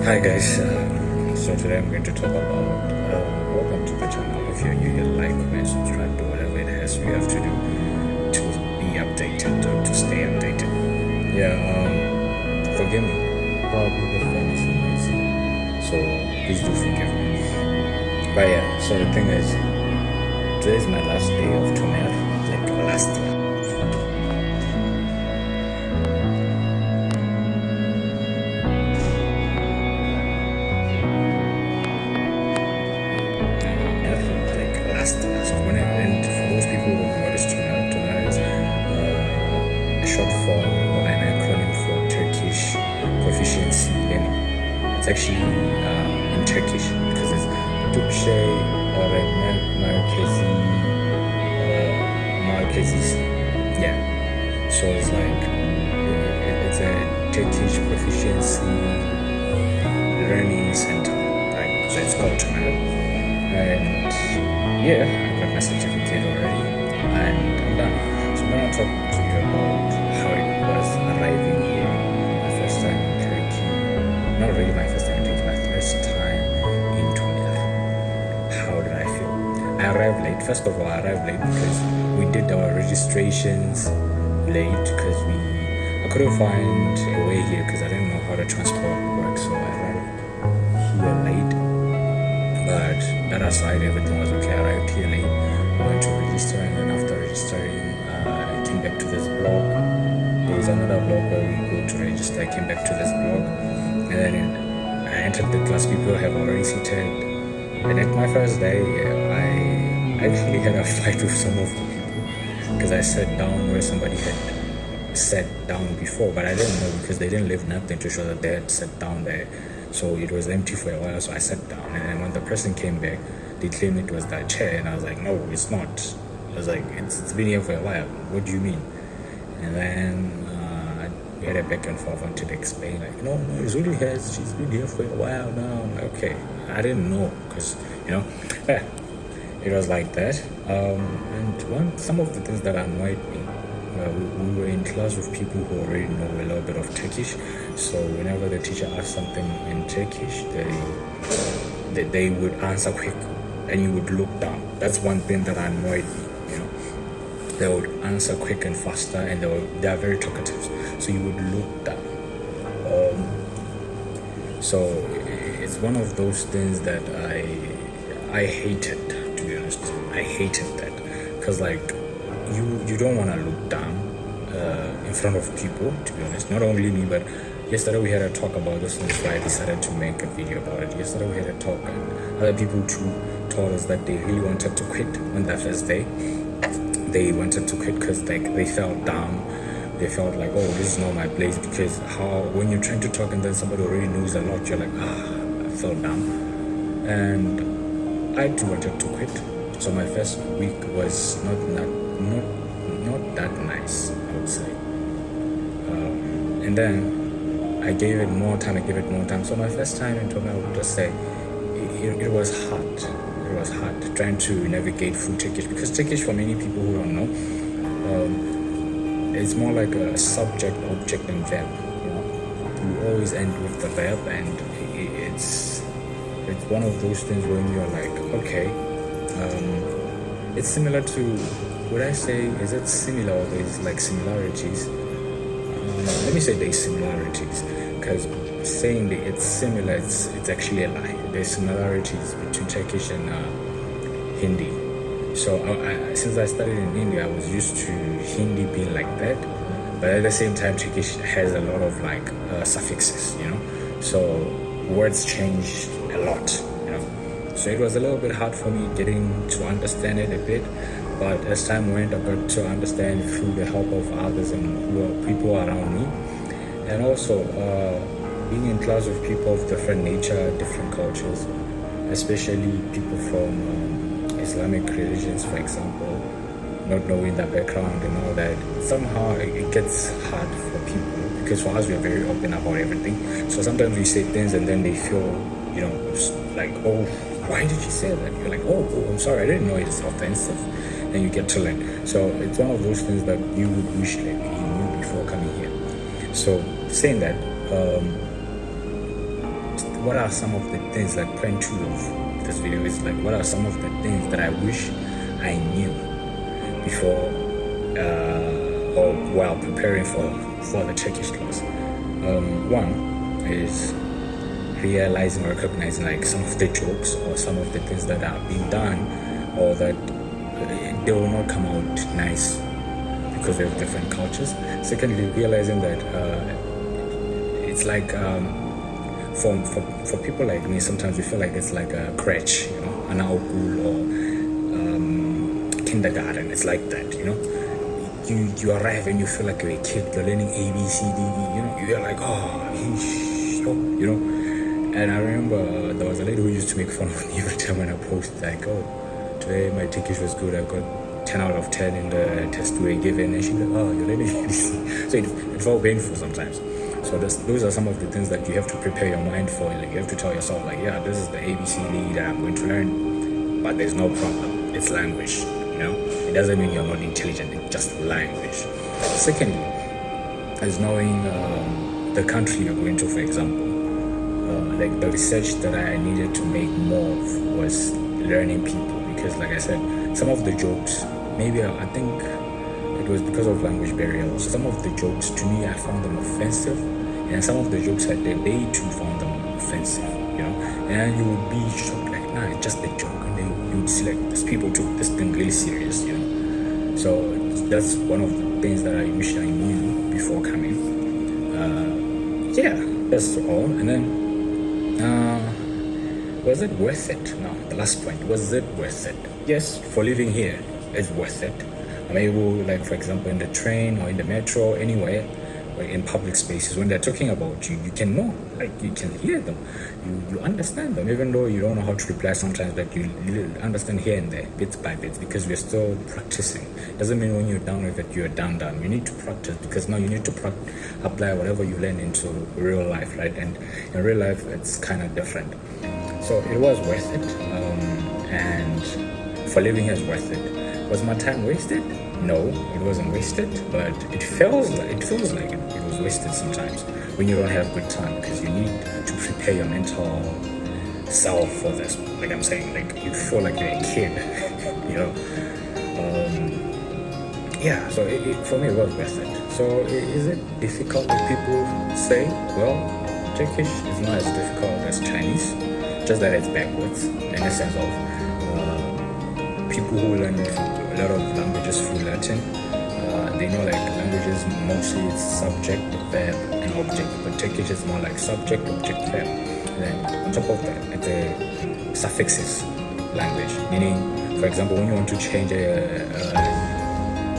Hi guys, so today I'm going to talk about welcome to the channel. If you're new, you like, comment, subscribe, do whatever it has we have to do to be updated or to stay updated. Forgive me, probably the phone is noisy, so please do forgive me. But yeah, so the thing is, today is my last day of Tömer, like last year. Last one, and for those people who don't know what is Tömer is a short form or an acronym for Turkish proficiency learning. It's actually in Turkish because it's Türkçe Öğretim Merkezi. Yeah, so it's like it's a Turkish proficiency learning center, right? So it's called Tömer. And yeah, I got my certificate already and I'm done. So I'm gonna talk to you about how it was arriving here my first time in Turkey. Not really my first time in Turkey, my first time in Tömer. How did I feel? I arrived late. First of all, I arrived late because we did our registrations late because I couldn't find a way here because I didn't know how the transport works, so I arrived here late. But that aside, everything was okay. I arrived here late. I went to register, and then after registering, I came back to this blog. There was another blog where we go to register. I came back to this blog, and then I entered the class. People have already seated. And at my first day, I actually had a fight with some of the people because I sat down where somebody had sat down before, but I didn't know because they didn't leave nothing to show that they had sat down there. So it was empty for a while, so I sat down, and then when the person came back, they claimed it was that chair, and I was like, no, it's not. I was like, it's been here for a while. What do you mean? And then we had a back and forth until they explained, like, no, it's really has. She's been here for a while now. I'm like, okay, I didn't know, because, yeah, it was like that. And some of the things that annoyed me, we were in class with people who already know a little bit of Turkish, so whenever the teacher asked something in Turkish, they would answer quick and you would look down. That's one thing that annoyed me, They would answer quick and faster, and they are very talkative, so you would look down. So it's one of those things that I hated, to be honest. I hated that because, like, you don't want to look down in front of people, to be honest. Not only me, but yesterday we had a talk about this, and so I decided to make a video about it. Yesterday we had a talk, and other people too told us that they really wanted to quit on that first day. They wanted to quit because they felt down. They felt like, oh, this is not my place, because when you're trying to talk and then somebody already knows a lot, you're like, I felt down. And I too wanted to quit. So my first week was not that nice, I would say. And then I gave it more time. So my first time in Tömer, I would just say it was hard. It was hard trying to navigate through Turkish, because Turkish, for many people who don't know, it's more like a subject, object, and verb. You always end with the verb, and it's one of those things when you're like, okay. It's similar to, would I say, is it similar or there's like similarities? Let me say there's similarities, because saying that it's similar, it's actually a lie. There's similarities between Turkish and Hindi. So since I studied in India, I was used to Hindi being like that, but at the same time, Turkish has a lot of like suffixes, so words change a lot. So it was a little bit hard for me getting to understand it a bit, but as time went, I got to understand through the help of others and people around me, and also being in class with people of different nature, different cultures, especially people from Islamic religions, for example, not knowing their background and all that. Somehow it gets hard for people, because for us, we are very open about everything. So sometimes we say things and then they feel, like, oh, why did you say that? You're like, oh, I'm sorry, I didn't know it's offensive. And you get to learn. So it's one of those things that you would wish like you knew before coming here. So saying that, what are some of the things, like point two of this video is like, what are some of the things that I wish I knew before or while preparing for the Turkish class. One is realizing or recognizing like some of the jokes or some of the things that are being done, or that they will not come out nice because we have different cultures. Secondly, realizing that it's like for people like me, sometimes we feel like it's like a crèche, you know, an outpool or kindergarten. It's like that, you know. You arrive and you feel like you're a kid. You're learning A, B, C, D, E. You know, you're like, you know. And I remember there was a lady who used to make fun of me every time when I posted, like, oh, today my Turkish was good. I got 10 out of 10 in the test we were given. And she'd be like, oh, you're learning ABC. So it felt painful sometimes. So those are some of the things that you have to prepare your mind for. Like, you have to tell yourself, like, yeah, this is the ABCD that I'm going to learn, but there's no problem. It's language, you know. It doesn't mean you're not intelligent. It's just language. Secondly, is knowing the country you're going to, for example. Like the research that I needed to make more of was learning people, because like I said, some of the jokes, maybe I think it was because of language barrier. So some of the jokes, to me, I found them offensive, and some of the jokes that they too found them offensive, you know. And you would be shocked, like, nah, it's just a joke, and then you would see like these people took this thing really serious, you know. So that's one of the things that I wish I knew before coming. Yeah, that's all. And then was it worth it? No, the last point, was it worth it? Yes, for living here, it's worth it. I'm able, like, for example, in the train or in the metro, anywhere, or in public spaces, when they're talking about you, you can know, like, you can hear them, you understand them, even though you don't know how to reply sometimes, but you understand here and there, bits by bits, because we're still practicing. Doesn't mean when you're done with it, you're done. You need to practice, because now you need to apply whatever you learn into real life, right? And in real life, it's kind of different. So it was worth it, and for living here is worth it. Was my time wasted? No, it wasn't wasted, but it feels like it was wasted sometimes when you don't have good time, because you need to prepare your mental self for this. Like I'm saying, like, you feel like you're a kid, you know. Yeah, so for me it was worth it. So is it difficult? Like people say, well, Turkish is not as difficult as Chinese, just that it's backwards in the sense of people who learn a lot of languages through Latin, they know, like, languages mostly it's subject, verb, and object, but Turkish is more like subject, object, verb. And then on top of that, it's a suffixes language, meaning, for example, when you want to change a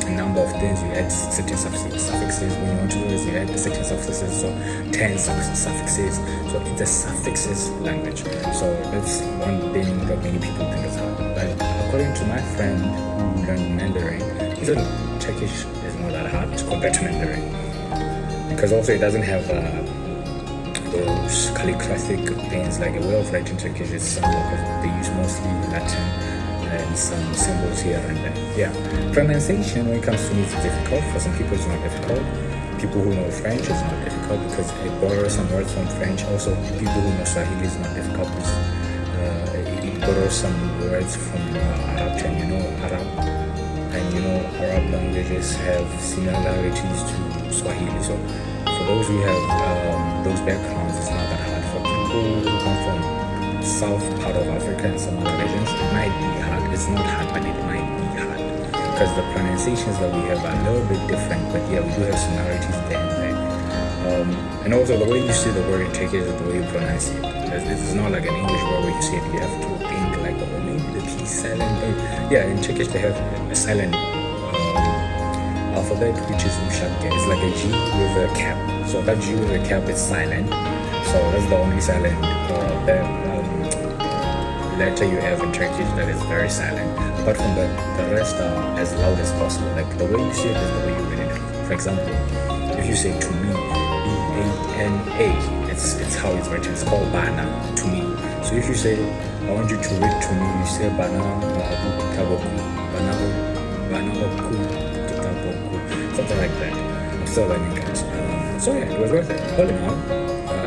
number of things, you add certain suffixes. When you want to do this, you add certain suffixes, so 10 suffixes. So it's a suffixes language. So that's one thing that many people think is hard. But according to my friend who learned Mandarin, he said Turkish is not that hard compared to Mandarin, because also it doesn't have those calligraphic things. Like a way of writing Turkish is simple, because they use mostly Latin and some symbols here and there. Yeah, pronunciation when it comes to me is difficult. For some people it's not difficult. People who know French is not difficult, because it borrows some words from French. Also, people who know Swahili is not difficult, because it borrows some words from Arab, and you know Arab, and you know Arab languages have similarities to Swahili. So for those who have those backgrounds, it's not that hard. For people who come from south part of Africa and some other regions, it might be hard. It's not hard, but it might be hard, because the pronunciations that we have are a little bit different, but yeah, we do have similarities there and there. And also the way you say the word in Turkish is the way you pronounce it. It's not like an English word where you say it, you have to think like, oh, maybe the P silent. Yeah, in Turkish they have a silent alphabet, which is Uşakge. It's like a G with a cap. So that G with a cap is silent. So that's the only silent letter you have in Turkish that is very silent. Apart from that, the rest are as loud as possible. Like the way you say it is the way you read it. For example, if you say to me, B-A-N-A, it's how it's written. It's called bana, to me. So if you say, I want you to read to me, you say bana babu kitaboku, bana babu kitaboku, something like that. I'm still learning that. So yeah, it was worth it. All in all,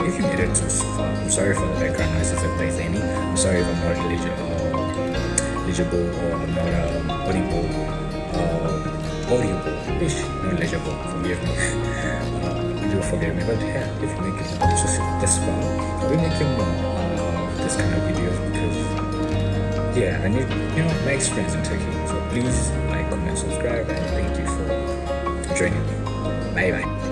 if you made it to so far, I'm sorry for the background noises if there's any. I'm sorry if I'm not legible or I'm not audible. Ish, not legible. Forgive me. You forgive me, but yeah, if you make it just this far, I'll be making more this kind of videos because yeah, I need my experience in Turkey. So please like, comment, subscribe, and thank you for joining me. Bye bye.